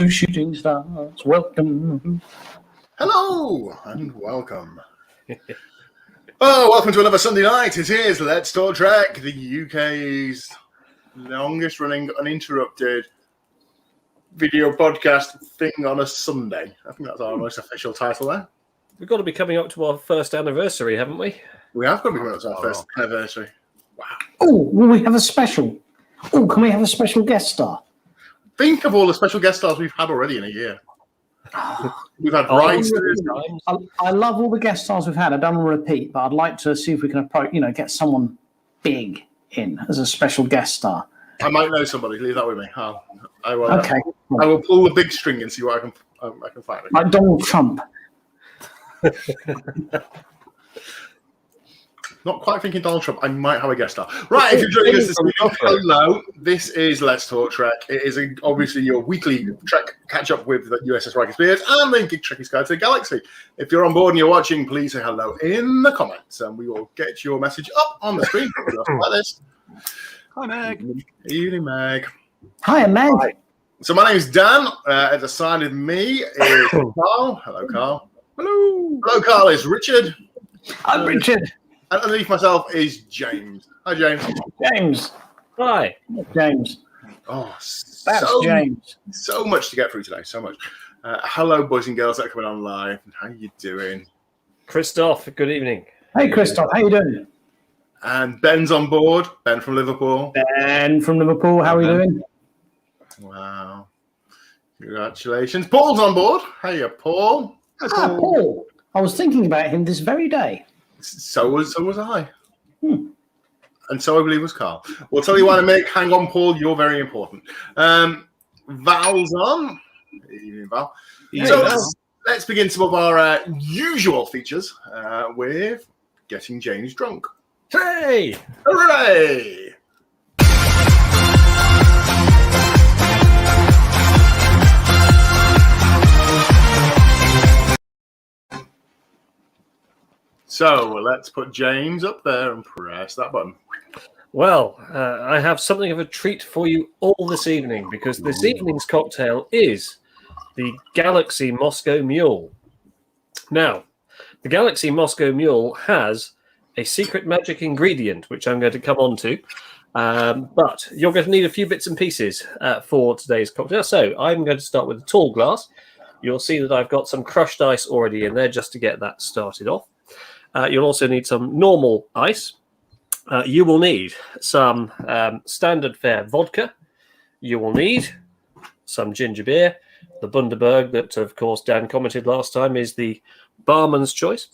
shooting stars. Welcome. Hello and welcome. Welcome to another Sunday night. It is Let's Talk Trek, the UK's longest running uninterrupted video podcast thing on a Sunday. I think that's our most official title there. We've got to be coming up to our first anniversary, haven't we? We have got to be coming up to our first anniversary. Wow. Oh, will we have a special? Oh, can we have a special guest star? Think of all the special guest stars we've had already in a year. We've had writers. I love all the guest stars we've had. I don't want to repeat, but I'd like to see if we can approach, get someone big in as a special guest star. I might know somebody. Leave that with me. I will. Okay. I will pull the big string and see what I can find. Like Donald Trump. Not quite thinking Donald Trump. I might have a guest star. Right, if you're joining us this week, hello. This is Let's Talk Trek. It is obviously your weekly Trek catch-up with the USS Riker Spears and the Geek Trekkies Guide to the Galaxy. If you're on board and you're watching, please say hello in the comments, and we will get your message up on the screen. Like this. Hi, Meg. Good evening, Meg. Hi, Meg. Hi. So my name's Dan. At the side of me is Carl. Hello, Carl. Hello. Hello, Carl. Is Richard. I'm Richard. And underneath myself is James. Hi, James. James. Hi. James. Oh, That's James. So much to get through today. So much. Hello, boys and girls that are coming on live. How you doing? Christoph, good evening. Hey, Christoph. How you doing? And Ben's on board. Ben from Liverpool. Ben from Liverpool. How are you doing? Wow. Congratulations. Paul's on board. Hey, Paul. Hi, Paul. I was thinking about him this very day. So was I. And so I believe was Carl. We'll tell you why to make. Hang on, Paul. You're very important. Val's on. Evening, Val. So let's begin some of our usual features with getting James drunk. Hey! Hooray! So let's put James up there and press that button. Well, I have something of a treat for you all this evening because this evening's cocktail is the Galaxy Moscow Mule. Now, the Galaxy Moscow Mule has a secret magic ingredient, which I'm going to come on to, but you're going to need a few bits and pieces for today's cocktail. So I'm going to start with a tall glass. You'll see that I've got some crushed ice already in there just to get that started off. You'll also need some normal ice. You will need some standard fare vodka. You will need some ginger beer. The Bundaberg that, of course, Dan commented last time is the barman's choice.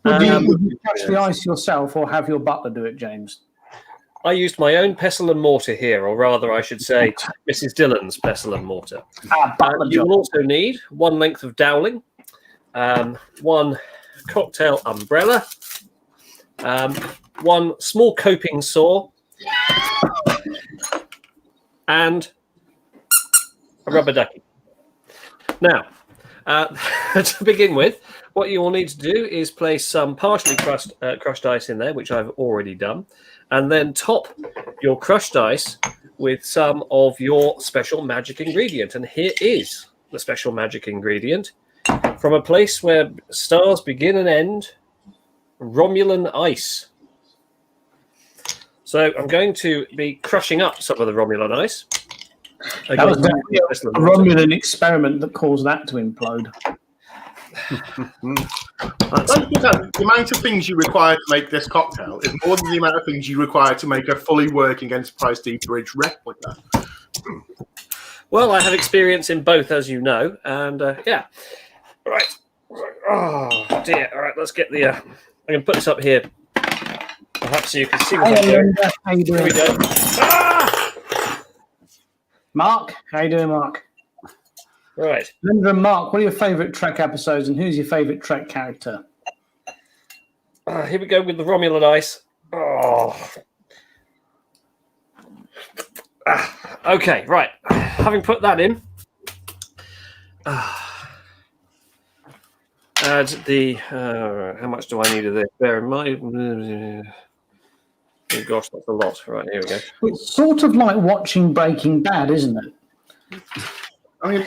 Would you crush the ice yourself or have your butler do it, James? I used my own pestle and mortar here, or rather, I should say, Mrs. Dillon's pestle and mortar. You will also need one length of dowling, one cocktail umbrella, one small coping saw, and a rubber ducky. Now, to begin with, what you will need to do is place some partially crushed ice in there, which I've already done, and then top your crushed ice with some of your special magic ingredient. And here is the special magic ingredient. From a place where stars begin and end, Romulan ice. So I'm going to be crushing up some of the Romulan ice. That was definitely a Romulan experiment that caused that to implode. The amount of things you require to make this cocktail is more than the amount of things you require to make a fully working Enterprise D bridge replica. Well, I have experience in both, as you know, and yeah. Right. Oh, dear. All right, let's get the... I'm going to put this up here, perhaps so you can see what I'm doing. How you doing? Here we go. Ah! Mark? How you doing, Mark? Right. Linda and Mark, what are your favourite Trek episodes and who's your favourite Trek character? Here we go with the Romulan ice. Oh. Okay, right. Having put that in, add the... how much do I need of this? Bear in mind... Oh, gosh, that's a lot. Right, here we go. It's sort of like watching Breaking Bad, isn't it? I mean,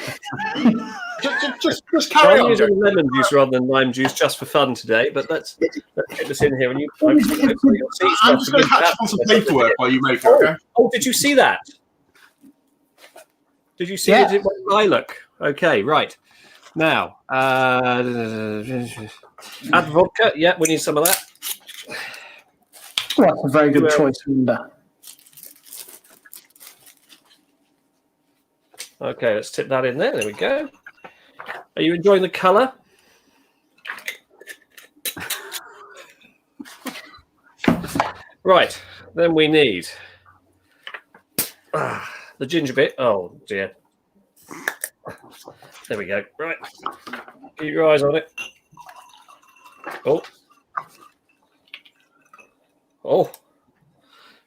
just carry I'm on. using lemon juice rather than lime juice just for fun today, but let's get this in here. And I'm just going to catch up on some paperwork while you make it, okay? Oh, did you see that? Did you see it? It went lilac. Okay, right. Now, add vodka. Yeah, we need some of that. Well, that's a very good choice, Linda. Okay, let's tip that in there. There we go. Are you enjoying the colour? Right, then we need the ginger bit. Oh, dear. There we go. Right. Keep your eyes on it. Oh. Oh.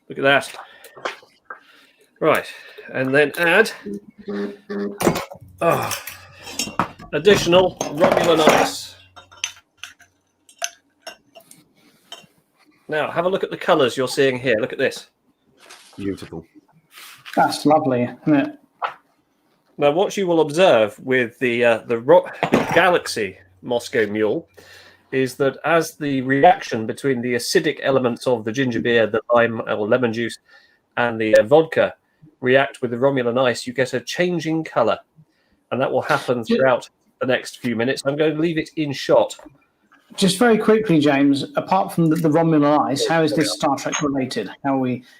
Look at that. Right. And then add additional Romulan ice. Now, have a look at the colours you're seeing here. Look at this. Beautiful. That's lovely, isn't it? Now, what you will observe with the Galaxy Moscow Mule is that as the reaction between the acidic elements of the ginger beer, the lime or lemon juice, and the vodka react with the Romulan ice, you get a changing colour. And that will happen throughout the next few minutes. I'm going to leave it in shot. Just very quickly, James, apart from the Romulan ice, how is this Star Trek related?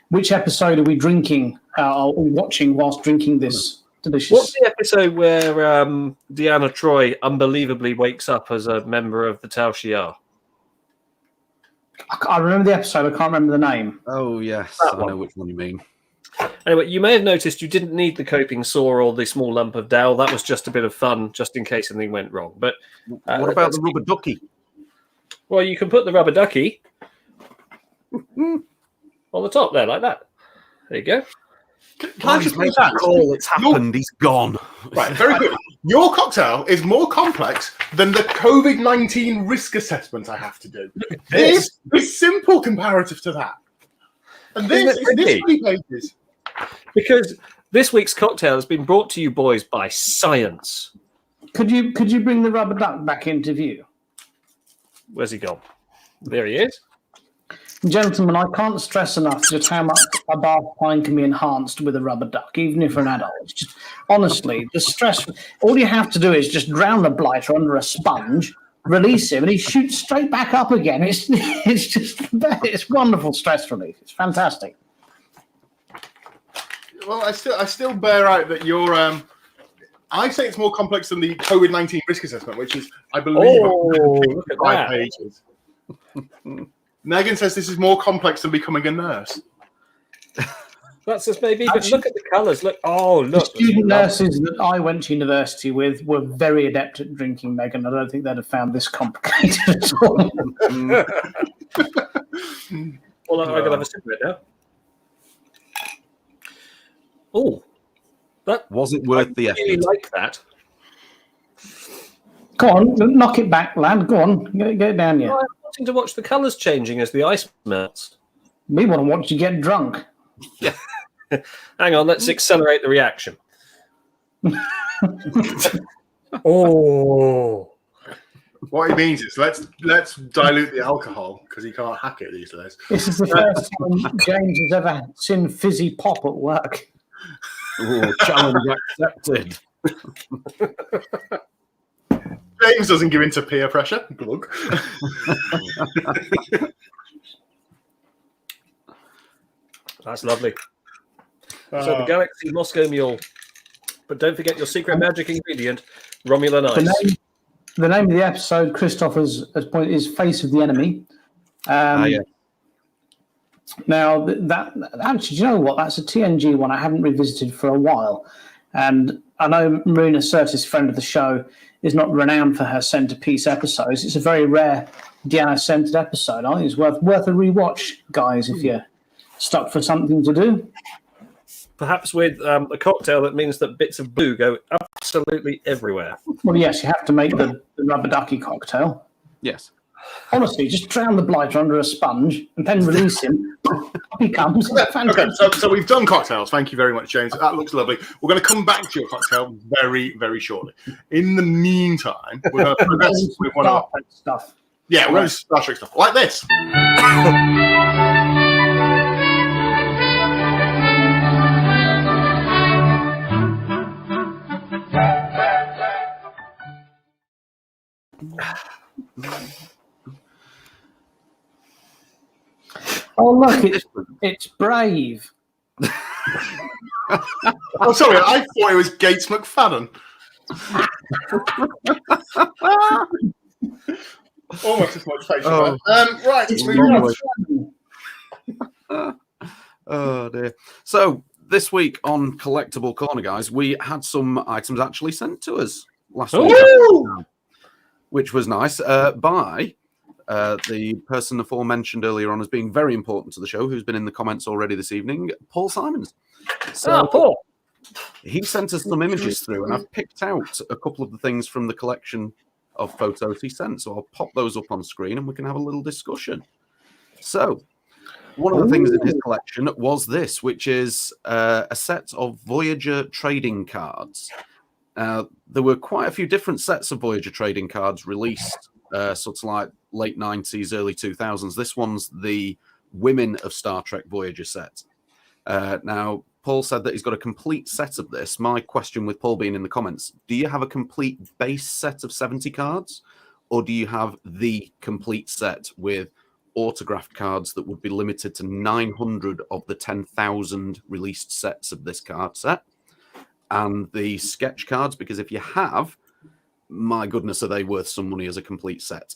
Which episode are we drinking or watching whilst drinking this delicious... What's the episode where Deanna Troi unbelievably wakes up as a member of the Tau Shiar? I remember the episode, I can't remember the name. Oh, yes. I know which one you mean. Anyway, you may have noticed you didn't need the coping saw or the small lump of dowel. That was just a bit of fun, just in case anything went wrong. But what about the rubber ducky? Well, you can put the rubber ducky on the top there, like that. There you go. Can I just make that call? It's happened. He's gone. Right, very good. Your cocktail is more complex than the COVID-19 risk assessment I have to do. This is simple comparative to that. And this is 3 pages. Because this week's cocktail has been brought to you, boys, by science. Could you bring the rubber duck back into view? Where's he gone? There he is. Gentlemen, I can't stress enough just how much a bath time can be enhanced with a rubber duck, even if you're an adult. It's just, honestly, the stress, all you have to do is just drown the blighter under a sponge, release him, and he shoots straight back up again. It's wonderful stress relief. It's fantastic. Well, I still bear out that you're... I say it's more complex than the COVID-19 risk assessment, which is, I believe, 5 pages. Megan says this is more complex than becoming a nurse. That's just maybe, but look at the colours. Look, look. The student nurses that I went to university with were very adept at drinking, Megan. I don't think they'd have found this complicated at all. Well, I'm going to have a sip of it now. Oh, that was it worth the effort? I really like that. Go on, knock it back, lad. Go on, get it down here. I'm wanting to watch the colours changing as the ice melts. We want to watch you get drunk. Yeah. Hang on, let's accelerate the reaction. Oh. What he means is let's dilute the alcohol because he can't hack it these days. This is the first time James has ever seen fizzy pop at work. Oh, challenge accepted. James doesn't give in to peer pressure. Glug. That's lovely. So the Galaxy Moscow Mule. But don't forget your secret magic ingredient, Romulan ice. The name of the episode, Christopher's point, is Face of the Enemy. Yeah. Now, that actually, do you know what? That's a TNG one I haven't revisited for a while. And I know Marina Sirtis, friend of the show, is not renowned for her centerpiece episodes. It's a very rare Deanna-centered episode. I think it's worth a rewatch, guys, if you're stuck for something to do. Perhaps with a cocktail that means that bits of blue go absolutely everywhere. Well, yes, you have to make the rubber ducky cocktail. Yes. Honestly, just drown the blighter under a sponge and then release him. He comes. Okay, so we've done cocktails. Thank you very much, James. That looks lovely. We're going to come back to your cocktail very, very shortly. In the meantime, we're going to progress with one of our stuff. Yeah, we're going to Star Trek stuff like this. Oh, look, it's Brave. Oh, sorry, I thought it was Gates McFadden. Almost as much facial. Right, let's move on. Oh, dear. So, this week on Collectible Corner, guys, we had some items actually sent to us last week, which was nice, by the person aforementioned earlier on as being very important to the show, who's been in the comments already this evening, Paul Simons. So, Paul. He sent us some images through, and I've picked out a couple of the things from the collection of photos he sent. So I'll pop those up on screen, and we can have a little discussion. So, one of the things in his collection was this, which is a set of Voyager trading cards. There were quite a few different sets of Voyager trading cards released, sort of like late 90s, early 2000s. This one's the Women of Star Trek Voyager set. Now, Paul said that he's got a complete set of this. My question with Paul being in the comments, do you have a complete base set of 70 cards? Or do you have the complete set with autographed cards that would be limited to 900 of the 10,000 released sets of this card set? And the sketch cards, because if you have, my goodness, are they worth some money as a complete set?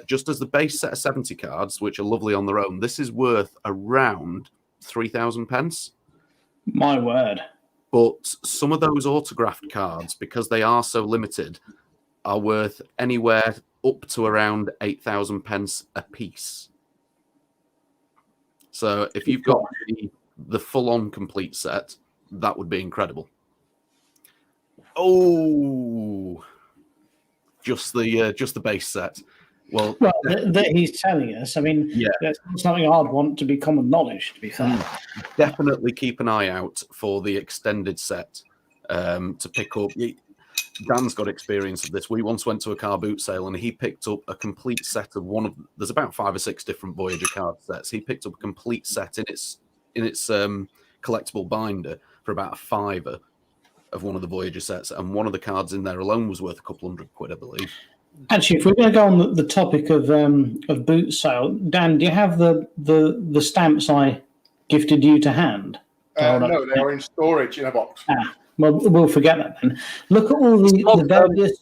Just as the base set of 70 cards, which are lovely on their own, this is worth around 3,000 pence. My word. But some of those autographed cards, because they are so limited, are worth anywhere up to around 8,000 pence a piece. So if you've got the full-on complete set, that would be incredible. Oh, just the base set. Well, that he's telling us. I mean, that's something I'd want to be common knowledge, to be fair. Definitely keep an eye out for the extended set to pick up. Dan's got experience of this. We once went to a car boot sale and he picked up a complete set of there's about 5 or 6 different Voyager card sets. He picked up a complete set in its collectible binder for about a £5 of one of the Voyager sets, and one of the cards in there alone was worth a couple £100, I believe. Actually, if we're going to go on the topic of boot sale, Dan, do you have the stamps I gifted you to hand? No, they are in storage in a box. Well, we'll forget that then. Look at all the various.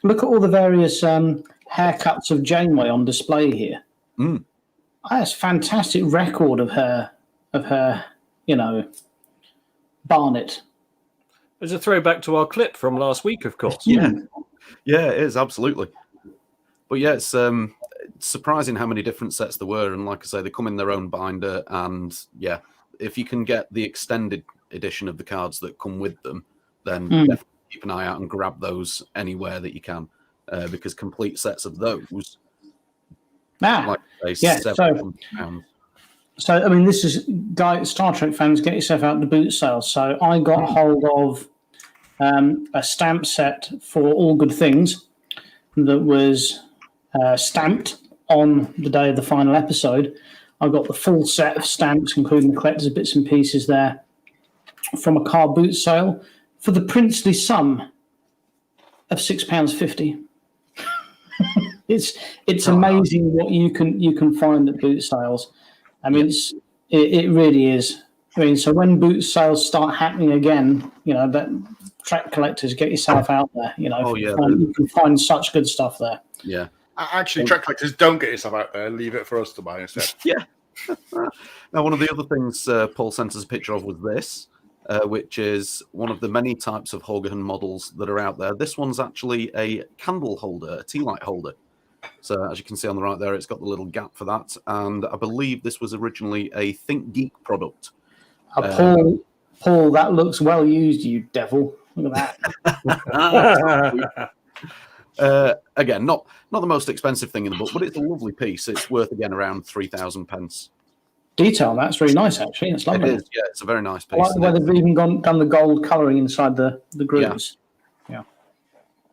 Look at all the various haircuts of Janeway on display here. That's a fantastic record of her, Barnet. There's a throwback to our clip from last week, of course. Yeah, it is, absolutely. But yeah, it's surprising how many different sets there were. And like I say, they come in their own binder. And yeah, if you can get the extended edition of the cards that come with them, then definitely keep an eye out and grab those anywhere that you can. Because complete sets of those, like I say, £700. So, I mean, this is, Star Trek fans, get yourself out the boot sale. So I got hold of a stamp set for All Good Things that was stamped on the day of the final episode. I got the full set of stamps, including the collector's bits and pieces there, from a car boot sale for the princely sum of £6.50. It's amazing what you can find at boot sales. I mean, it really is. I mean, so when boot sales start happening again, that track collectors, get yourself out there. You can find such good stuff there. Yeah. Actually, track collectors, don't get yourself out there. Leave it for us to buy instead. Yeah. Now, one of the other things Paul sent us a picture of was this, which is one of the many types of Haugahan models that are out there. This one's actually a candle holder, a tea light holder. So as you can see on the right there, it's got the little gap for that. And I believe this was originally a Think Geek product. Paul, that looks well used, you devil. Look at that. Again, not the most expensive thing in the book, but it's a lovely piece. It's worth again around 3,000 pence. Detail, that's really nice actually. It's lovely. It is, yeah, it's a very nice piece. I like the way they've even done the gold colouring inside the grooves. Yeah.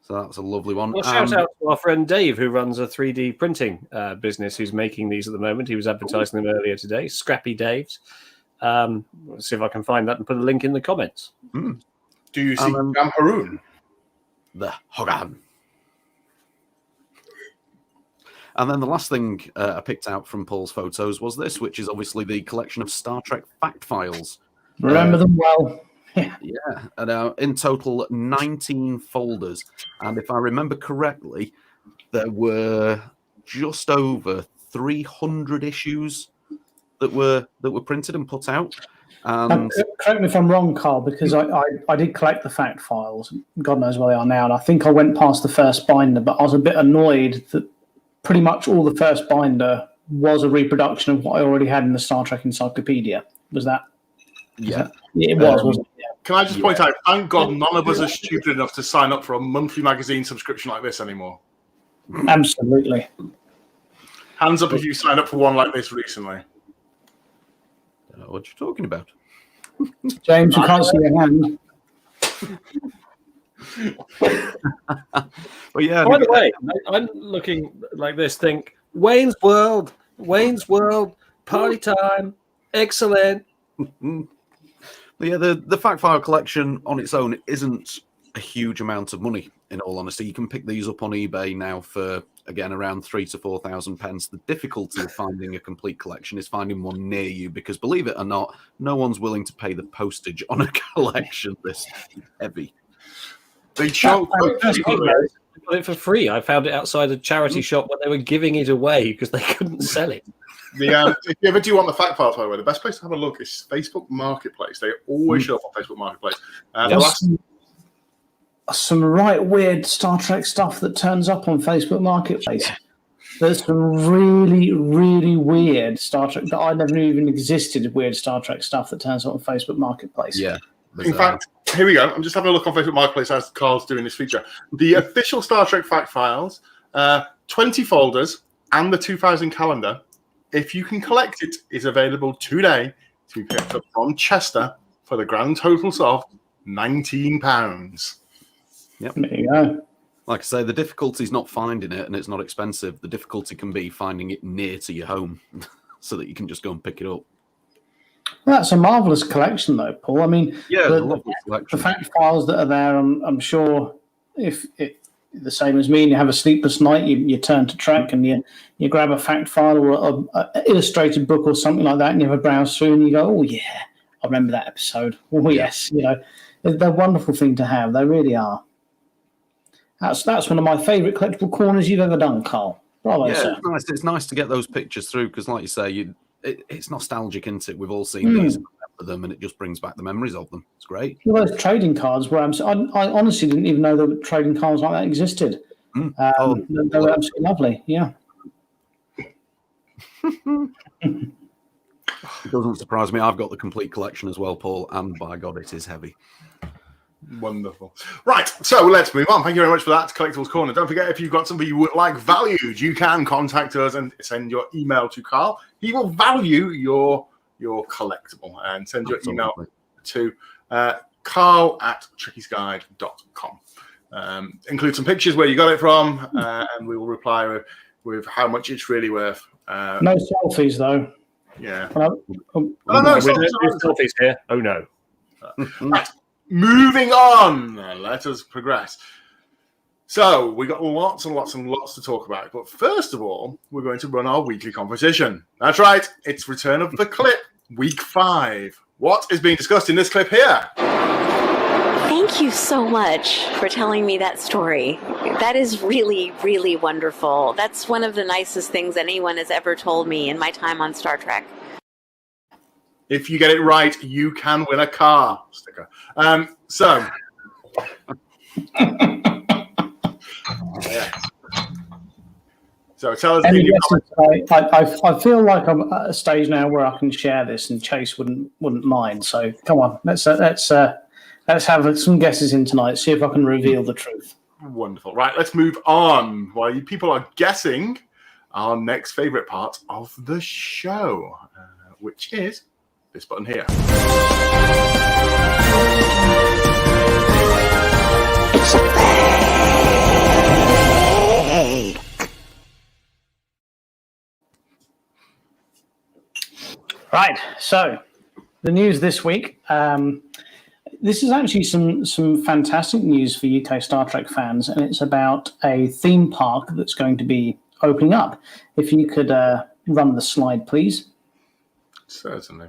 So that's a lovely one. Well, shout out to our friend Dave, who runs a 3D printing business, who's making these at the moment. He was advertising them earlier today. Scrappy Dave's. Let's see if I can find that and put a link in the comments. Do you see Haroon? The Hogan. And then the last thing I picked out from Paul's photos was this, which is obviously the collection of Star Trek fact files. Remember them well. Yeah, and in total 19 folders. And if I remember correctly, there were just over 300 issues that were printed and put out. And correct me if I'm wrong, Carl, because I did collect the fact files. God knows where they are now. And I think I went past the first binder, but I was a bit annoyed that pretty much all the first binder was a reproduction of what I already had in the Star Trek Encyclopedia. Was that? Yeah. It was, wasn't it? Yeah. Can I just point out, thank God none of us are stupid enough to sign up for a monthly magazine subscription like this anymore. Absolutely. Hands up if you signed up for one like this recently. I don't know what you're talking about. James, you can't see your hand. But yeah. By the way, I'm looking like this. Think Wayne's World, party time, excellent. But yeah, the fact file collection on its own isn't a huge amount of money. In all honesty, you can pick these up on eBay now for again around 3,000 to 4,000 pence. The difficulty of finding a complete collection is finding one near you, because believe it or not, no one's willing to pay the postage on a collection this heavy. They chose got it for free. I found it outside a charity shop when they were giving it away because they couldn't sell it. If you ever do want the fact files, by the way, the best place to have a look is Facebook Marketplace. They always show up on Facebook Marketplace. Some right weird Star Trek stuff that turns up on Facebook Marketplace. There's some really, really weird Star Trek that I never knew even existed. Weird Star Trek stuff that turns up on Facebook Marketplace. Yeah. In fact, here we go. I'm just having a look on Facebook Marketplace as Carl's doing this feature. The official Star Trek fact files, 20 folders, and the 2000 calendar, if you can collect it, is available today to be picked up from Chester for the grand total of £19. Yep. There you go. Like I say, the difficulty is not finding it, and it's not expensive. The difficulty can be finding it near to your home so that you can just go and pick it up. Well, that's a marvellous collection, though, Paul. I mean, Yeah, the fact files that are there, I'm sure if the same as me, and you have a sleepless night, you turn to Trek and you grab a fact file or an illustrated book or something like that, and you have a browse through and you go, oh, yeah, I remember that episode. Oh, yes, they're a wonderful thing to have. They really are. That's one of my favourite collectible corners you've ever done, Carl. Bravo, yeah, sir. it's nice. It's nice to get those pictures through because, like you say, it's nostalgic, isn't it? We've all seen these and remember them, and it just brings back the memories of them. It's great. Well, those trading cards were I honestly didn't even know that trading cards like that existed. They were absolutely lovely. Yeah. It doesn't surprise me. I've got the complete collection as well, Paul, and by God, it is heavy. Wonderful. Right, so let's move on. Thank you very much for that, Collectables Corner. Don't forget, if you've got something you would like valued, you can contact us and send your email to Carl. He will value your collectible and send your email to carl@trekkiesguide.com. Include some pictures where you got it from, and we will reply with how much it's really worth. No selfies, though. Yeah. No selfies here. Oh, no. Right. Moving on, let us progress. So we got lots and lots and lots to talk about. But first of all, we're going to run our weekly competition. That's right. It's Return of the Clip, week 5. What is being discussed in this clip here? Thank you so much for telling me that story. That is really, really wonderful. That's one of the nicest things anyone has ever told me in my time on Star Trek. If you get it right, you can win a car sticker. So tell us. I feel like I'm at a stage now where I can share this, and Chase wouldn't mind. So come on, let's have some guesses in tonight. See if I can reveal the truth. Wonderful. Right, let's move on. While you people are guessing our next favourite part of the show, which is this button here. It's a fake. Right, so the news this week. This is actually some fantastic news for UK Star Trek fans, and it's about a theme park that's going to be opening up. If you could run the slide, please. Certainly.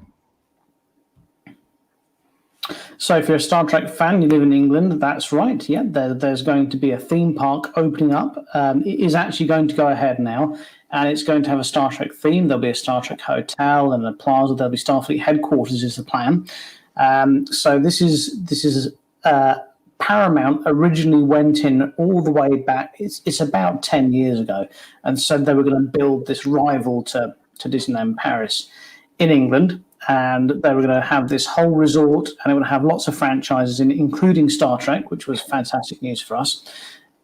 So if you're a Star Trek fan, you live in England, that's right. Yeah, there's going to be a theme park opening up. It is actually going to go ahead now, and it's going to have a Star Trek theme. There'll be a Star Trek hotel and a plaza. There'll be Starfleet headquarters is the plan. So this is Paramount originally went in all the way back. It's about 10 years ago, and said they were going to build this rival to Disneyland Paris in England, and they were going to have this whole resort, and it would have lots of franchises in, including Star Trek, which was fantastic news for us.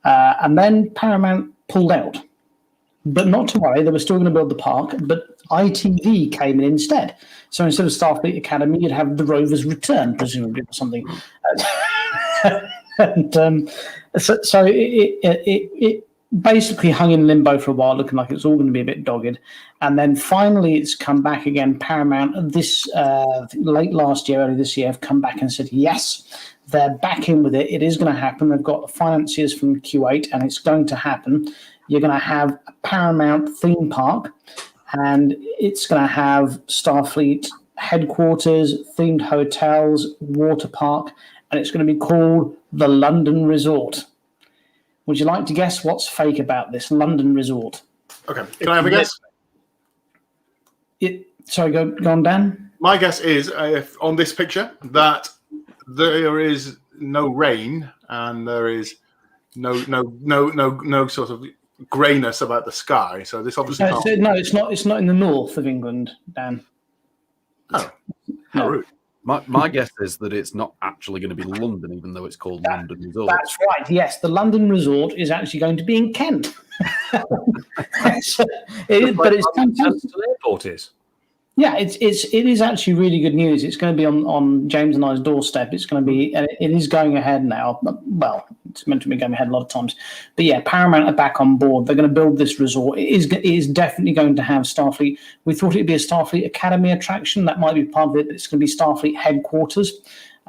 And then Paramount pulled out. But not to worry, they were still going to build the park, but ITV came in instead. So instead of Starfleet Academy, you'd have the Rover's Return, presumably, or something. And so it basically hung in limbo for a while, looking like it was all going to be a bit dogged. And then finally it's come back again. Paramount, this late last year, early this year, have come back and said, yes, they're back in with it. It is going to happen. They've got financiers from Q8, and it's going to happen. You're going to have a Paramount theme park, and it's going to have Starfleet headquarters, themed hotels, water park, and it's going to be called the London Resort. Would you like to guess what's fake about this London Resort? Okay, can I have a guess? Sorry, go on, Dan. My guess is on this picture that there is no rain and there is no sort of greyness about the sky. So this obviously no, it's not. It's not in the north of England, Dan. Oh, how rude. My guess is that it's not actually going to be London, even though it's called London Resort. That's right. Yes, the London Resort is actually going to be in Kent. But it's fantastic. The airport is. Yeah, it is actually really good news. It's going to be on James and I's doorstep. It's going to be, and it is going ahead now. Well, it's meant to be going ahead a lot of times. But yeah, Paramount are back on board. They're going to build this resort. It is definitely going to have Starfleet. We thought it'd be a Starfleet Academy attraction. That might be part of it, but it's going to be Starfleet headquarters.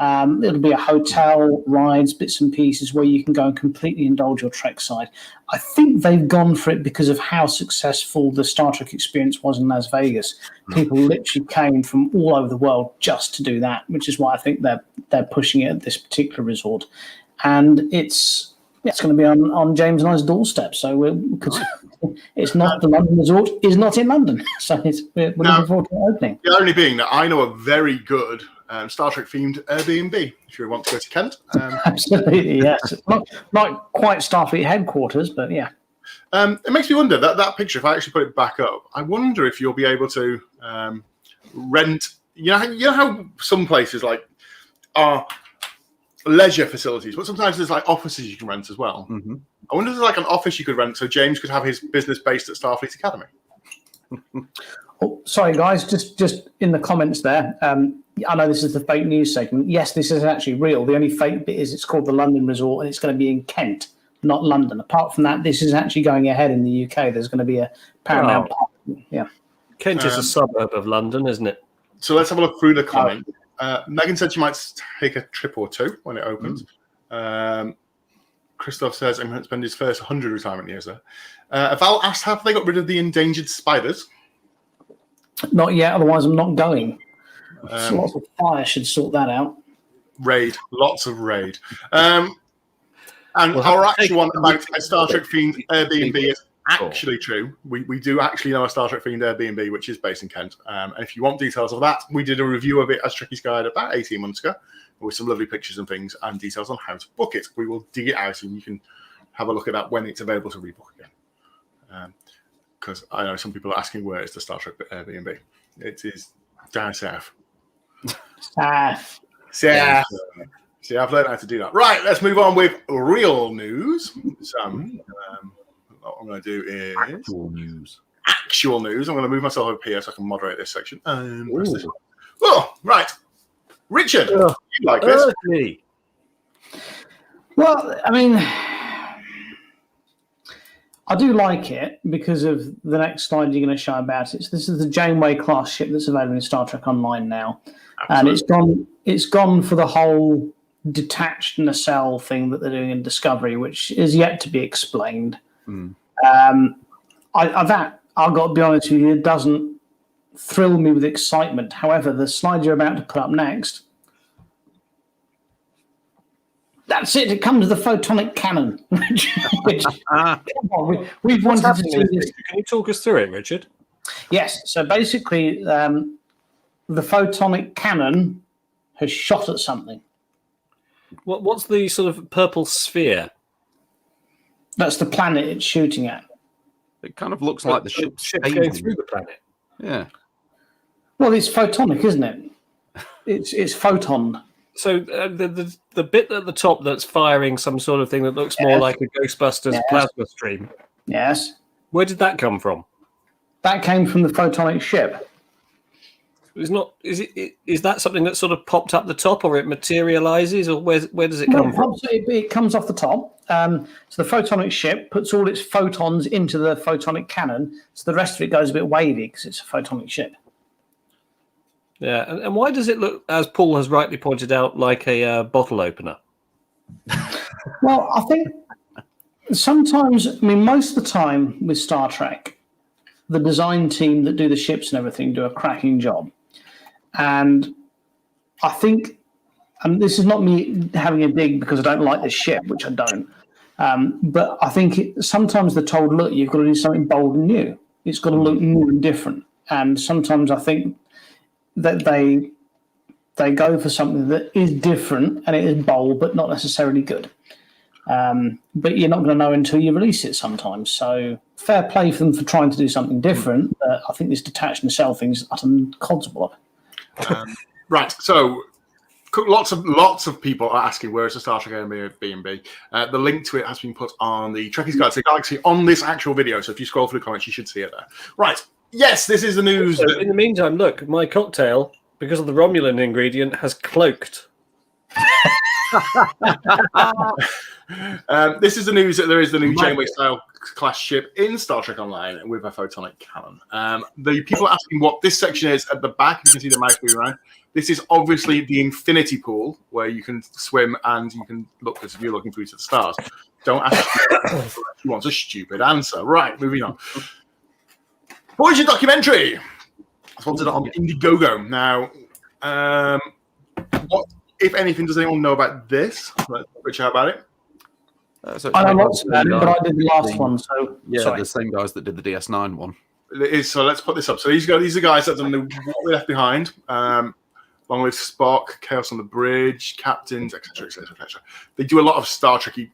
It'll be a hotel, rides, bits and pieces where you can go and completely indulge your Trek side. I think they've gone for it because of how successful the Star Trek experience was in Las Vegas. People literally came from all over the world just to do that, which is why I think they're pushing it at this particular resort. And it's going to be on James and I's doorstep. So because it's not the London Resort, is not in London. So we're looking forward to it opening. The irony being that I know a very good Star Trek themed Airbnb if you want to go to Kent. Absolutely, yes. Not quite Starfleet headquarters, but yeah. It makes me wonder that picture. If I actually put it back up, I wonder if you'll be able to rent. You know how some places are leisure facilities, but sometimes there's offices you can rent as well. Mm-hmm. I wonder if there's an office you could rent so James could have his business based at Starfleet Academy. Oh, sorry, guys, just in the comments there. I know this is the fake news segment. Yes, this is actually real. The only fake bit is it's called the London Resort, and it's going to be in Kent, not London. Apart from that, this is actually going ahead in the UK. There's going to be a Paramount Park. Yeah. Kent is a suburb of London, isn't it? So let's have a look through the comments. Megan said she might take a trip or two when it opens. Christoph says I'm going to spend his first 100 retirement years there. Val asked, have they got rid of the endangered spiders? Not yet, otherwise I'm not going. Lots of fire should sort that out. Raid, lots of raid. And our actual one about a Star Trek themed Airbnb is actually true. We do actually know a Star Trek themed Airbnb, which is based in Kent. And if you want details of that, we did a review of it as Trekkie's Guide about 18 months ago with some lovely pictures and things and details on how to book it. We will dig it out and you can have a look at that when it's available to rebook again. Because I know some people are asking where is the Star Trek Airbnb. It is down south. South. See, I've learned how to do that. Right, let's move on with real news. So, what I'm going to do is Actual news. Actual news. I'm going to move myself up here so I can moderate this section. And press this one. Oh, right. Richard, you like this? Me. Well, I mean, I do like it because of the next slide you're going to show about it. So this is the Janeway class ship that's available in Star Trek Online now. Absolutely. And it's gone for the whole detached nacelle thing that they're doing in Discovery, which is yet to be explained. I've got to be honest with you, it doesn't thrill me with excitement. However, the slide you're about to put up next, that's it. It comes with the photonic cannon. which come on, we've wanted to do this. Can you talk us through it, Richard? Yes. So basically, the photonic cannon has shot at something. What's the sort of purple sphere? That's the planet it's shooting at. It kind of looks like the ship's going fading. through the planet. Yeah. Well, it's photonic, isn't it? It's photon. So the bit at the top that's firing some sort of thing that looks more like a Ghostbusters plasma stream. Yes. Where did that come from? That came from the photonic ship. Is that something that sort of popped up the top, or it materializes, or where does it come from? It comes off the top. So the photonic ship puts all its photons into the photonic cannon. So the rest of it goes a bit wavy because it's a photonic ship. Yeah, and why does it look, as Paul has rightly pointed out, like a bottle opener? Well, I think sometimes, most of the time with Star Trek, the design team that do the ships and everything do a cracking job. And I think, and this is not me having a dig because I don't like this ship, which I don't, but I think sometimes they're told, look, you've got to do something bold and new. It's got to look new and different. And sometimes I think that they go for something that is different and it is bold, but not necessarily good. But you're not going to know until you release it sometimes. So fair play for them for trying to do something different. I think this detach and sell thing is utter codswallop. Right, so lots of people are asking where is the Star Trek Airbnb. The link to it has been put on the Trekkies Guide to the Galaxy on this actual video. So if you scroll through the comments, you should see it there. Right. Yes, this is the news. So in the meantime, look, my cocktail, because of the Romulan ingredient, has cloaked. This is the news that there is the new Janeway style class ship in Star Trek Online with a photonic cannon. The people are asking what this section is at the back. You can see the mouse moving around. This is obviously the infinity pool where you can swim and you can look as if you're looking through to the stars. Don't ask if you want a stupid answer. Right, moving on. Voyager documentary. Sponsored on Indiegogo. Now, what, if anything, does anyone know about this? Let's chat about it. So I don't know lots about it, but I did the last one. So yeah, sorry. the same guys that did the DS9 one. It is, so let's put this up. So these are guys that have done What We Left Behind, along with Spock, Chaos on the Bridge, Captains, etc., etc., etc. They do a lot of Star Trek-y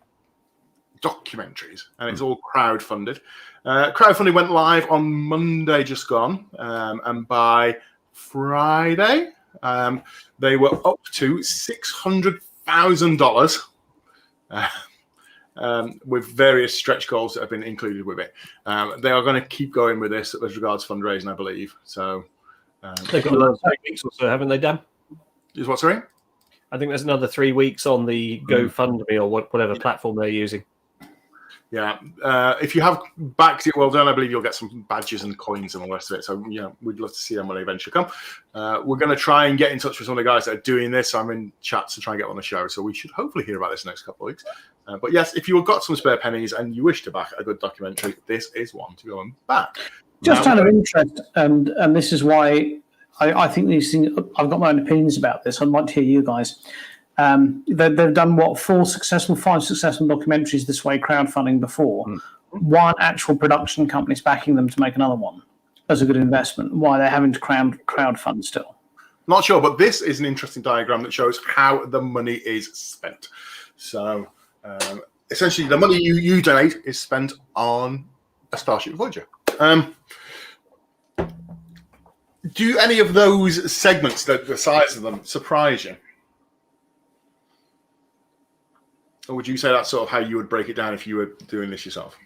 documentaries, and it's all crowdfunded. Crowdfunding went live on Monday just gone, and by Friday, they were up to $600,000 with various stretch goals that have been included with it. They are going to keep going with this as regards fundraising, I believe. So they've got another 3 weeks or so, haven't they, Dan? Is what, sorry? I think there's another 3 weeks on the GoFundMe or whatever platform they're using. Yeah, if you have backed it well done, I believe you'll get some badges and coins and all the rest of it. So, we'd love to see them when they eventually come. We're going to try and get in touch with some of the guys that are doing this. I'm in chats to try and get on the show, so we should hopefully hear about this next couple of weeks. But yes, if you've got some spare pennies and you wish to back a good documentary, this is one to go and back. Just out of interest, and this is why I think these things, I've got my own opinions about this. I'd like to hear you guys. They've done five successful documentaries this way, crowdfunding before. Why aren't actual production companies backing them to make another one as a good investment? Why they're having to crowdfund still? Not sure, but this is an interesting diagram that shows how the money is spent. So essentially, the money you donate is spent on a Starship Voyager. Do any of those segments, the size of them, surprise you? Or would you say that's sort of how you would break it down if you were doing this yourself?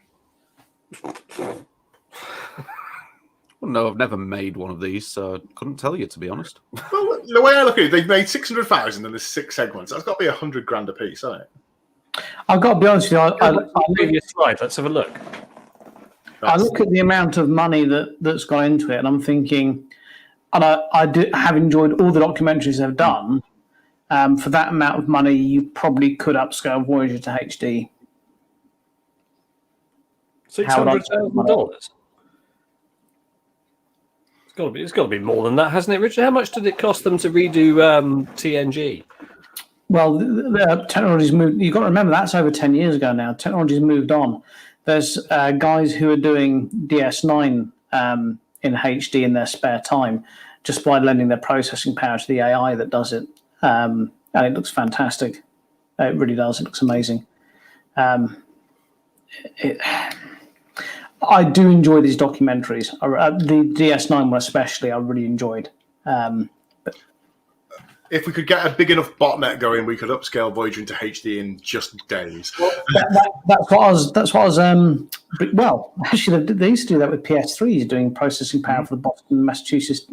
Well, no, I've never made one of these, so I couldn't tell you, to be honest. Well, the way I look at it, they've made 600,000 and there's 6 segments. That's got to be $100,000 a piece, hasn't it? I've got to be honest with you. Previous slide. Let's have a look. I look at the amount of money that's gone into it, and I'm thinking, and I have enjoyed all the documentaries they've done. For that amount of money, you probably could upscale Voyager to HD. $600,000. It's got to be more than that, hasn't it, Richard? How much did it cost them to redo TNG? Well, the technology's moved. You've got to remember that's over 10 years ago now. Technology's moved on. There's guys who are doing DS9 in HD in their spare time, just by lending their processing power to the AI that does it. And it looks fantastic. It really does. It looks amazing. I do enjoy these documentaries. The DS9 one especially, I really enjoyed. If we could get a big enough botnet going, we could upscale Voyager into HD in just days. Well, that's what I was. That's what I was. Well, actually, they used to do that with PS3s, doing processing power for the Boston, Massachusetts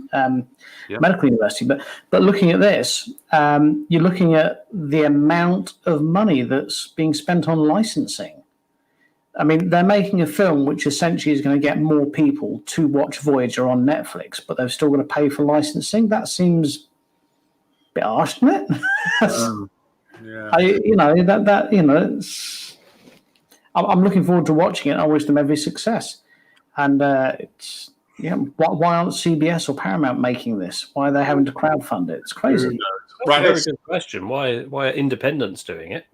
Medical University. But looking at this, you're looking at the amount of money that's being spent on licensing. I mean, they're making a film which essentially is going to get more people to watch Voyager on Netflix, but they've still got to pay for licensing. That seems a bit harsh, doesn't it? I'm looking forward to watching it. I wish them every success. And why aren't CBS or Paramount making this? Why are they having to crowdfund it? It's crazy. Right, that's a very good question. Why are independents doing it?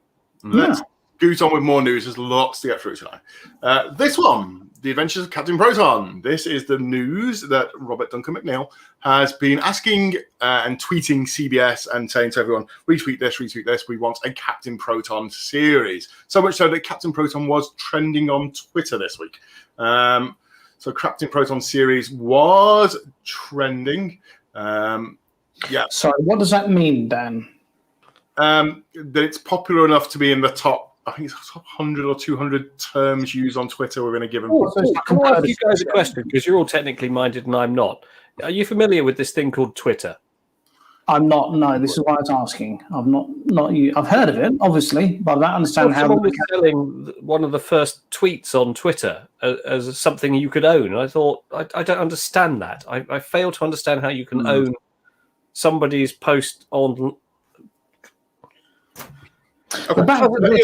Let's scoot on with more news. There's lots to get through tonight. This one, The Adventures of Captain Proton. This is the news that Robert Duncan McNeill has been asking and tweeting CBS and saying to everyone, retweet this. We want a Captain Proton series. So much so that Captain Proton was trending on Twitter this week. So Captain Proton series was trending. Sorry, what does that mean, Dan? That it's popular enough to be in the top, I think it's top 100 or 200 terms used on Twitter within a given. Can I ask you guys a question? Because you're all technically minded and I'm not. Are you familiar with this thing called Twitter? I'm not. No, this is why I was asking. Not you. I've heard of it, obviously, but I don't understand how. Someone was selling one of the first tweets on Twitter as something you could own. I thought, I don't understand that. I fail to understand how you can own somebody's post on. Okay. Let me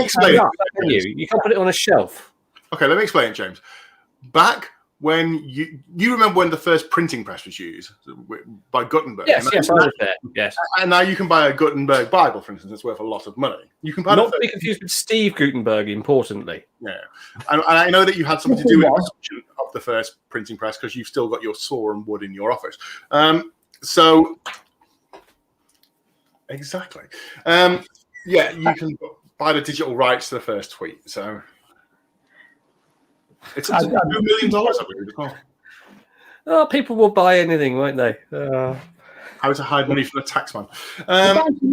explain it. You can put it on a shelf. Okay, let me explain it, James. Back when you remember when the first printing press was used by Gutenberg. Yes, I was there. Yes. And now you can buy a Gutenberg Bible, for instance, that's worth a lot of money. You can buy not to be confused with Steve Gutenberg, importantly. Yeah. And I know that you had something to do with the construction of the first printing press because you've still got your saw and wood in your office. Exactly. You can buy the digital rights to the first tweet. So it's up to $2 million, I believe, as well. Oh, people will buy anything, won't they? How to hide money from the taxman.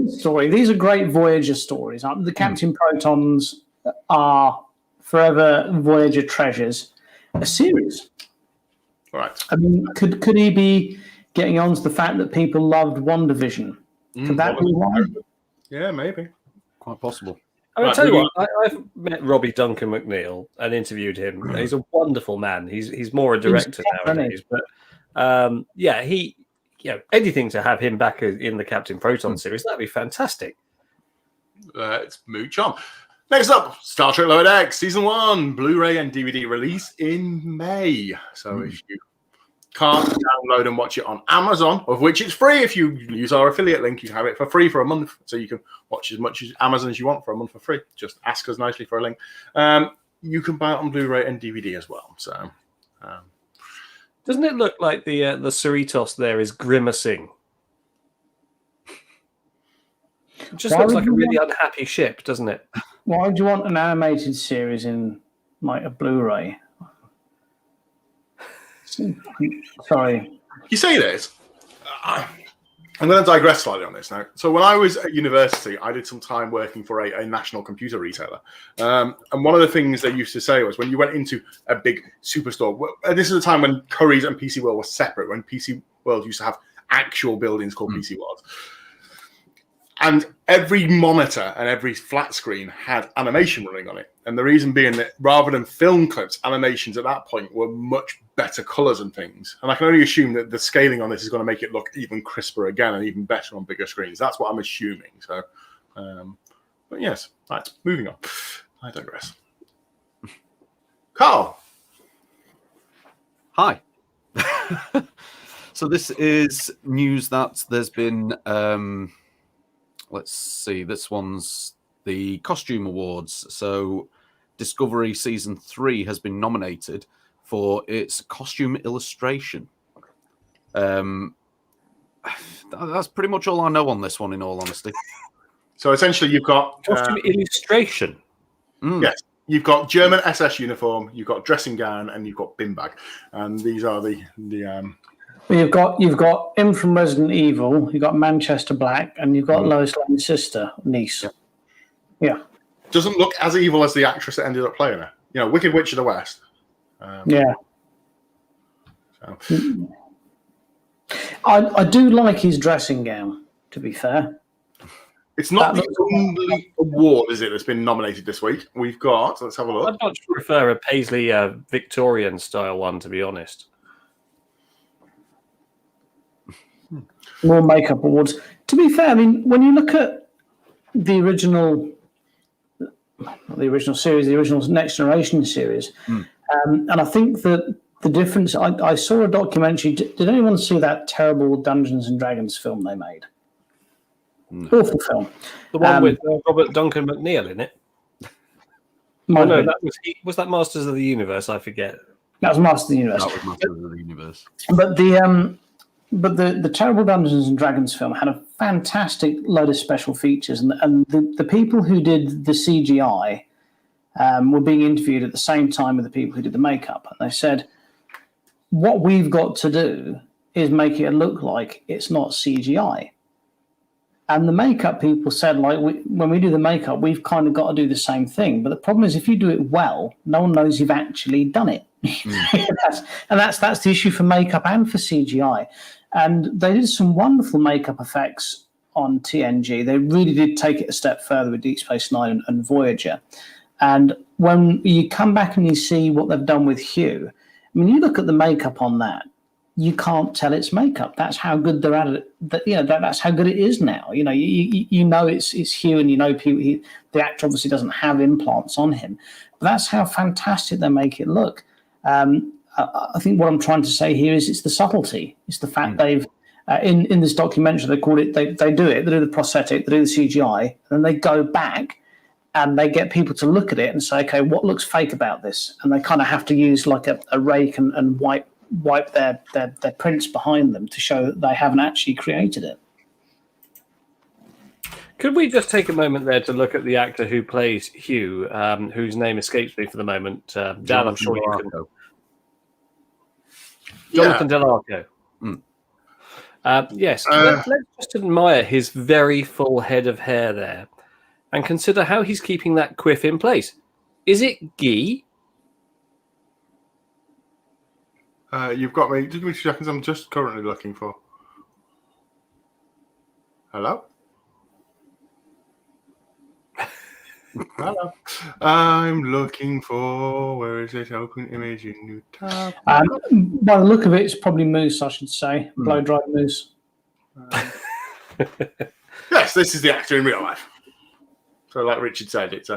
Story. These are great Voyager stories. The Captain Protons are forever Voyager treasures. A series. Right. I mean, could he be getting on to the fact that people loved WandaVision? Could that be why? Yeah, maybe. Quite possible. I'll tell you what, I've met Robbie Duncan McNeill and interviewed him. He's a wonderful man. He's more a director nowadays, but anything to have him back in the Captain Proton series, that'd be fantastic. It's mooch on. Next up, Star Trek Lower Decks Season 1, Blu-ray and DVD release in May. So if you can't download and watch it on Amazon, of which it's free. If you use our affiliate link, you have it for free for a month. So you can watch as much as Amazon as you want for a month for free. Just ask us nicely for a link. You can buy it on Blu-ray and DVD as well. So, doesn't it look like the Cerritos there is grimacing? It just looks like a really unhappy ship, doesn't it? Why would you want an animated series in like a Blu-ray? Sorry. You say this. I'm going to digress slightly on this now. So when I was at university, I did some time working for a national computer retailer. And one of the things they used to say was when you went into a big superstore, and this is a time when Currys and PC World were separate, when PC World used to have actual buildings called PC World. And every monitor and every flat screen had animation running on it. And the reason being that rather than film clips, animations at that point were much better colors and things. And I can only assume that the scaling on this is going to make it look even crisper again and even better on bigger screens. That's what I'm assuming. So, but yes, right, moving on. I digress. Carl. Hi. So this is news that there's been... let's see, this one's the Costume Awards. So Discovery Season 3 has been nominated for its costume illustration. That's pretty much all I know on this one, in all honesty. So essentially you've got... Costume illustration? Yes. You've got German SS uniform, you've got dressing gown, and you've got bin bag. And these are the Well, you've got him from Resident Evil, you've got Manchester Black, and you've got Lois Lane's sister, niece. Yeah. Doesn't look as evil as the actress that ended up playing her. You know, Wicked Witch of the West. Yeah. So. I do like his dressing gown, to be fair. It's not the only award, is it, that's been nominated this week? We've got, let's have a look. I'd much prefer a Paisley Victorian style one, to be honest. More makeup awards. To be fair, I mean, when you look at the original series, the original Next Generation series, and I think that the difference, I saw a documentary. Did anyone see that terrible Dungeons and Dragons film they made? No. Awful film. The one with Robert Duncan McNeil in it. No, was that Masters of the Universe? I forget. That was Masters of the Universe. That was Masters of the Universe. But the terrible Dungeons and Dragons film had a fantastic load of special features, and the people who did the CGI were being interviewed at the same time with the people who did the makeup, and they said, "What we've got to do is make it look like it's not CGI." And the makeup people said, like, when we do the makeup, we've kind of got to do the same thing. But the problem is, if you do it well, no one knows you've actually done it. That's the issue for makeup and for CGI. And they did some wonderful makeup effects on TNG. They really did take it a step further with Deep Space Nine and Voyager. And when you come back and you see what they've done with Hugh, I mean, you look at the makeup on that, you can't tell it's makeup. That's how good they're at it. That's how good it is now. You know it's Hugh, and you know the actor obviously doesn't have implants on him. But that's how fantastic they make it look. I think what I'm trying to say here is it's the subtlety. It's the fact they've in this documentary they call it. They do it. They do the prosthetic. They do the CGI, and then they go back and they get people to look at it and say, okay, what looks fake about this? And they kind of have to use like a rake and wipe their prints behind them to show that they haven't actually created it. Could we just take a moment there to look at the actor who plays Hugh, whose name escapes me for the moment? Dan, I'm sure you can. Jonathan Del Arco. Yes, let's just admire his very full head of hair there and consider how he's keeping that quiff in place. Is it ghee? You've got me. Give me 2 seconds. I'm just currently looking for. Hello? Hello. I'm looking for. Where is it? Open image in new tab. By the look of it, it's probably mousse, I should say. Blow-dried mousse. Yes, this is the actor in real life. So, like Richard said, it's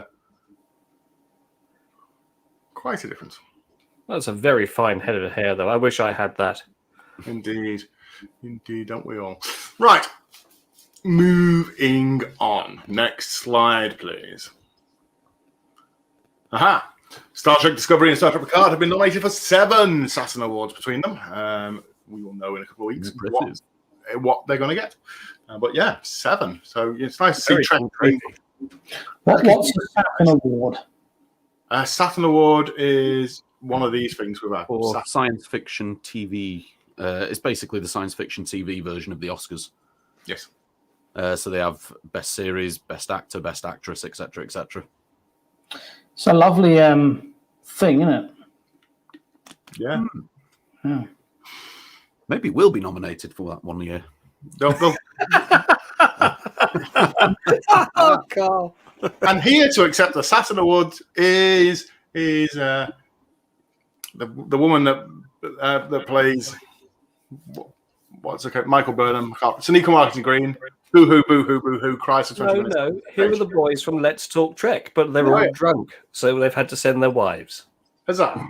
quite a difference. That's a very fine head of hair, though. I wish I had that. Indeed. Indeed, don't we all? Right. Moving on. Next slide, please. Aha. Star Trek Discovery and Star Trek Picard have been nominated for 7 Saturn Awards between them. We will know in a couple of weeks what they're going to get. But yeah, 7. So it's nice to see Trek. What's the Saturn Award? Saturn Award is one of these things we've had. For science fiction TV. It's basically the science fiction TV version of the Oscars. Yes. So they have best series, best actor, best actress, etc., etc. It's a lovely thing, isn't it? Yeah. Yeah. Maybe we'll be nominated for that one year. They'll- Oh, Carl. and here to accept the Saturn Award is the woman that plays what's okay, Michael Burnham, Sonika Martin Green. Boo hoo, boo hoo, boo hoo, cries for 20 minutes. No. Here are the boys from Let's Talk Trek, but they're all drunk, so they've had to send their wives. Huzzah.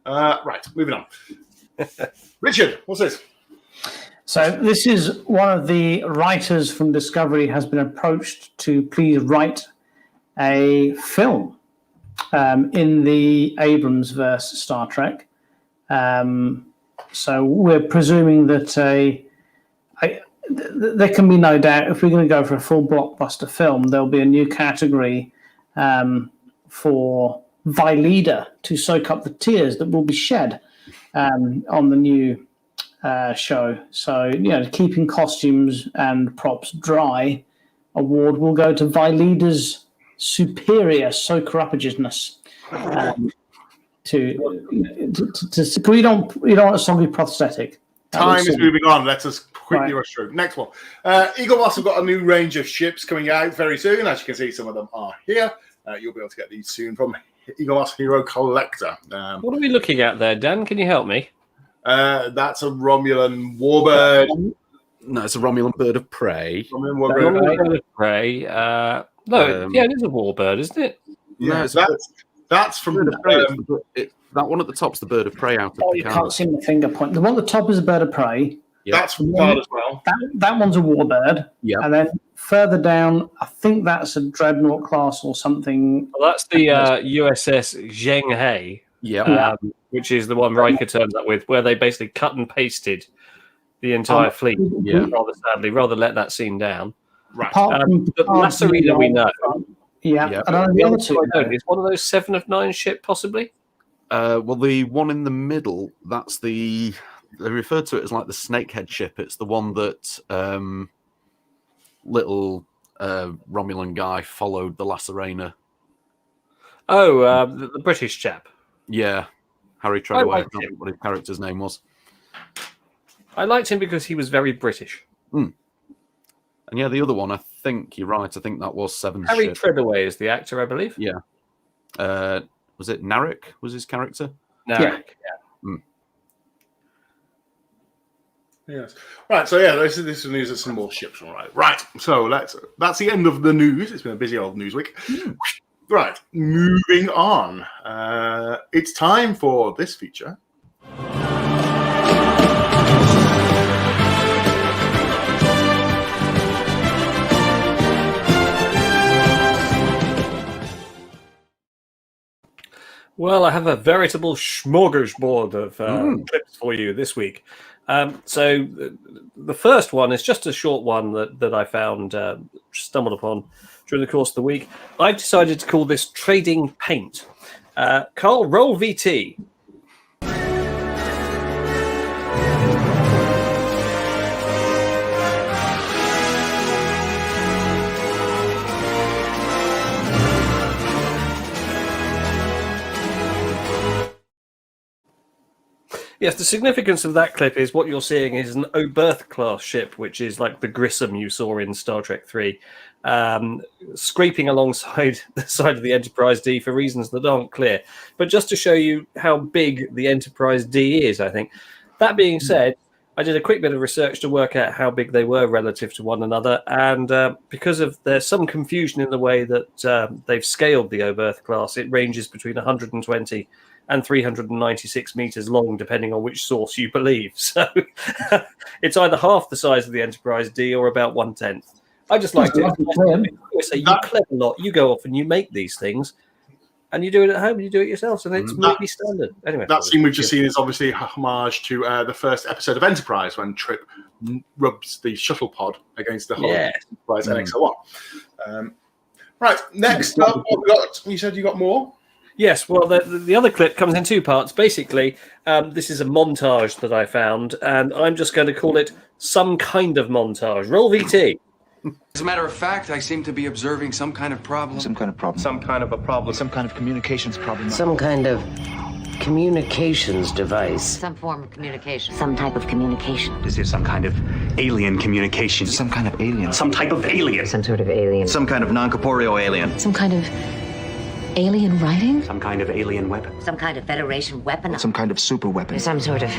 Right, moving on. Richard, what's this? So this is one of the writers from Discovery has been approached to please write a film in the Abrams verse Star Trek. So we're presuming that there can be no doubt if we're going to go for a full blockbuster film, there'll be a new category for Vileda to soak up the tears that will be shed on the new show. So, keeping costumes and props dry award will go to Vileda's superior soaker-uppageness. You don't want a soggy prosthetic. Time is moving on. Let us quickly rush through. Next one. Eagle Moss have got a new range of ships coming out very soon. As you can see, some of them are here. You'll be able to get these soon from Eagle Moss Hero Collector. What are we looking at there, Dan? Can you help me? That's a Romulan warbird. No, it's a Romulan bird of prey. Romulan warbird. Bird of prey. It is a warbird, isn't it? Yeah, No, that's from bird of prey. That one at the top's the bird of prey out of you can't see my finger point. The one at the top is a bird of prey. Yeah. That's from Picard as well. That one's a warbird. Yeah. And then further down, I think that's a dreadnought class or something. Well, that's the USS Zheng Yeah. which is the one Riker turns up with, where they basically cut and pasted the entire fleet. Yeah. Rather sadly, rather let that scene down. Right. Apart from The Lacerina we know. Yeah. Yeah. I don't know The the other other two. two I don't. Is one of those 7 of 9 ship possibly? Well, the one in the middle, that's they refer to it as like the snakehead ship. It's the one that little Romulan guy followed the Lacerina. Oh, the British chap. Yeah. Harry Treadaway. I liked can't him. remember what his character's name was. I liked him because he was very British. And yeah, the other one, I think you're right. I think that was 7's Harry ship. Treadaway is the actor, I believe. Yeah. Was it Narek? Was his character? Narek. Yes. Right. So this is the news of some more ships. All right. Right. So that's the end of the news. It's been a busy old news week. Right. Moving on. It's time for this feature. Well, I have a veritable smorgasbord of clips for you this week. So the first one is just a short one that I found, stumbled upon during the course of the week. I've decided to call this Trading Paint. Carl, roll VT. Yes, the significance of that clip is what you're seeing is an Oberth class ship, which is like the Grissom you saw in Star Trek 3, scraping alongside the side of the Enterprise D for reasons that aren't clear. But just to show you how big the Enterprise D is, I think. That being said, I did a quick bit of research to work out how big they were relative to one another. And because there's some confusion in the way that they've scaled the Oberth class, it ranges between 120 and 396 meters long, depending on which source you believe. So it's either half the size of the Enterprise D or about 1/10. I just like to say, you clever lot, you go off and you make these things, and you do it at home, and you do it yourselves, and it's movie standard. Anyway, that scene we've just seen is obviously a homage to the first episode of Enterprise when Trip rubs the shuttle pod against the hull of Enterprise NX-01. Right, next up, what we got? You said you got more? Yes, well, the other clip comes in two parts. Basically, this is a montage that I found, and I'm just going to call it Some Kind of Montage. Roll VT. As a matter of fact, I seem to be observing some kind of problem. Some kind of problem. Some kind of a problem. Some kind of communications problem. Some kind of communications device. Some form of communication. Some type of communication. Is it some kind of alien communication? Some kind of alien. Some type of alien. Some sort of alien. Some kind of non-corporeal alien. Some kind of alien writing? Some kind of alien weapon. Some kind of Federation weapon? Some kind of super weapon. Some sort of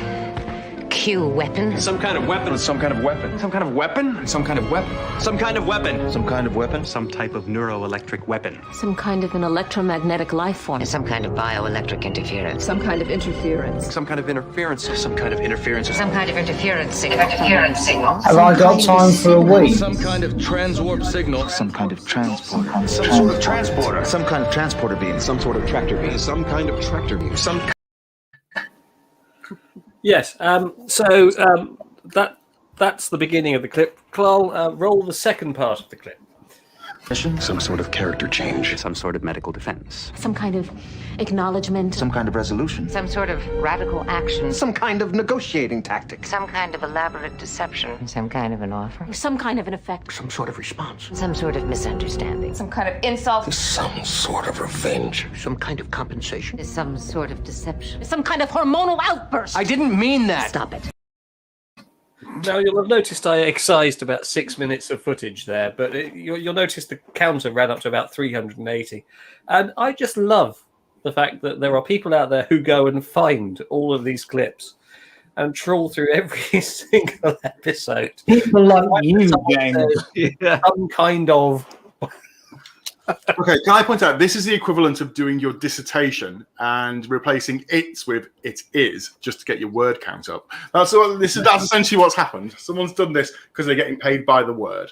Q weapon? Some kind of weapon. Some kind of weapon. Some kind of weapon? Some kind of weapon. Some kind of weapon. Some kind of weapon. Some type of neuroelectric weapon. Some kind of an electromagnetic life form? Some kind of bioelectric interference. Some kind of interference? Some kind of interference. Some kind of interference. Some kind of interference signal? Interference signal? Have I got time for a week? Some kind of transwarp signal. Some kind of transporter. Some sort of transporter. Some kind of transporter beam. Some sort of tractor beam. Some kind of tractor beam. Some Yes, that's the beginning of the clip. Clarl, roll the second part of the clip. Some sort of character change. Some sort of medical defense. Some kind of acknowledgement? Some kind of resolution. Some sort of radical action? some kind of negotiating tactic. Some kind of elaborate deception. Some kind of an offer. Some kind of an effect? Some sort of response. Some sort of misunderstanding. Some kind of insult? Some sort of revenge. Some kind of compensation. Some sort of deception. Some kind of hormonal outburst? I didn't mean that. Stop it. Now, you'll have noticed I excised about 6 minutes of footage there, but you'll notice the counter ran up to about 380. And I just love the fact that there are people out there who go and find all of these clips and trawl through every single episode. People like you, James. Some kind of... Okay, can I point out this is the equivalent of doing your dissertation and replacing "it's" with "it is" just to get your word count up. That's essentially what's happened. Someone's done this because they're getting paid by the word.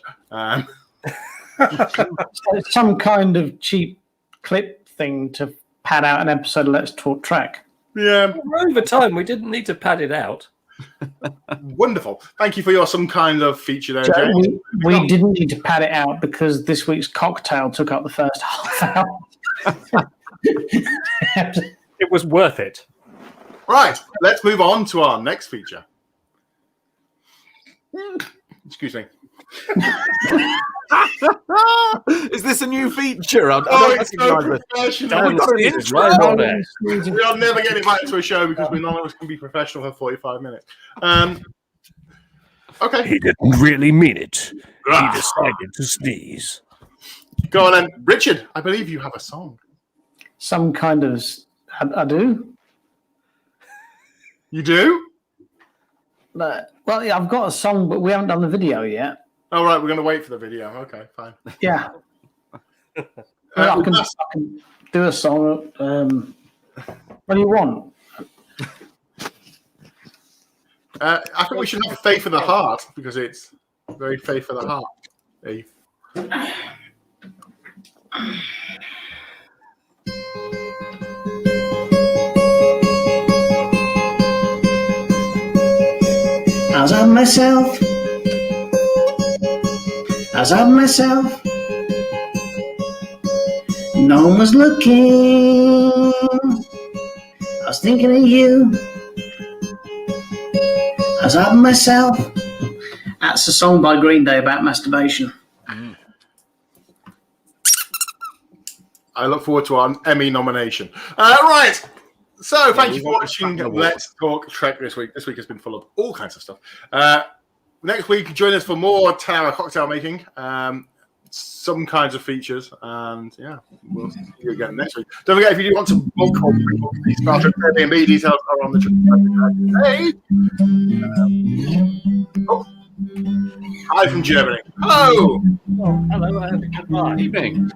Some kind of cheap clip thing to pad out an episode of Let's Talk Trek. Yeah, Over time, we didn't need to pad it out. wonderful. Thank you for your some kind of feature there, So James. we didn't need to pad it out because this week's cocktail took up the first half hour. It was worth it. Right, let's move on to our next feature. Excuse me. Is this a new feature? I Oh, don't it's so recognize it. professional. Dan We've got an Stevens intro. right on there. We are never getting back to a show because we're not always going to be professional for 45 minutes. Okay. He didn't really mean it. Ah. He decided to sneeze. Go on then. Richard, I believe you have a song. Some kind of... I do? You do? Well, yeah, I've got a song, but we haven't done the video yet. All right, we're going to wait for the video. Okay, fine. Yeah. I can do a song. What do you want? I think we should have Faith for the Heart because it's very Faith for the Heart. Faith. As I'm myself. As I'm myself. No one was looking. I was thinking of you. As I'm myself. That's a song by Green Day about masturbation. I look forward to our Emmy nomination. Right. So thank you for watching Let's Talk Trek this week. This week has been full of all kinds of stuff. Next week, join us for more Tower cocktail making, some kinds of features, and yeah, we'll see you again next week. Don't forget, if you do want to book or pre-book the Star Trek Airbnb, details are on the trip. Hi from Germany. Hello. Oh, hello, and goodbye. Evening.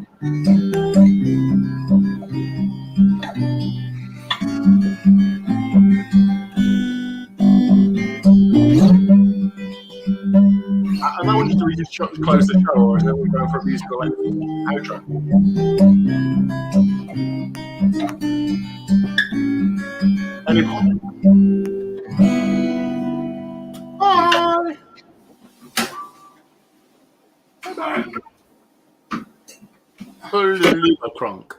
Am I wondering, do we just close the show, or is it we going for a musical outro? Any comment? Bye. Bye. Holy Kronk.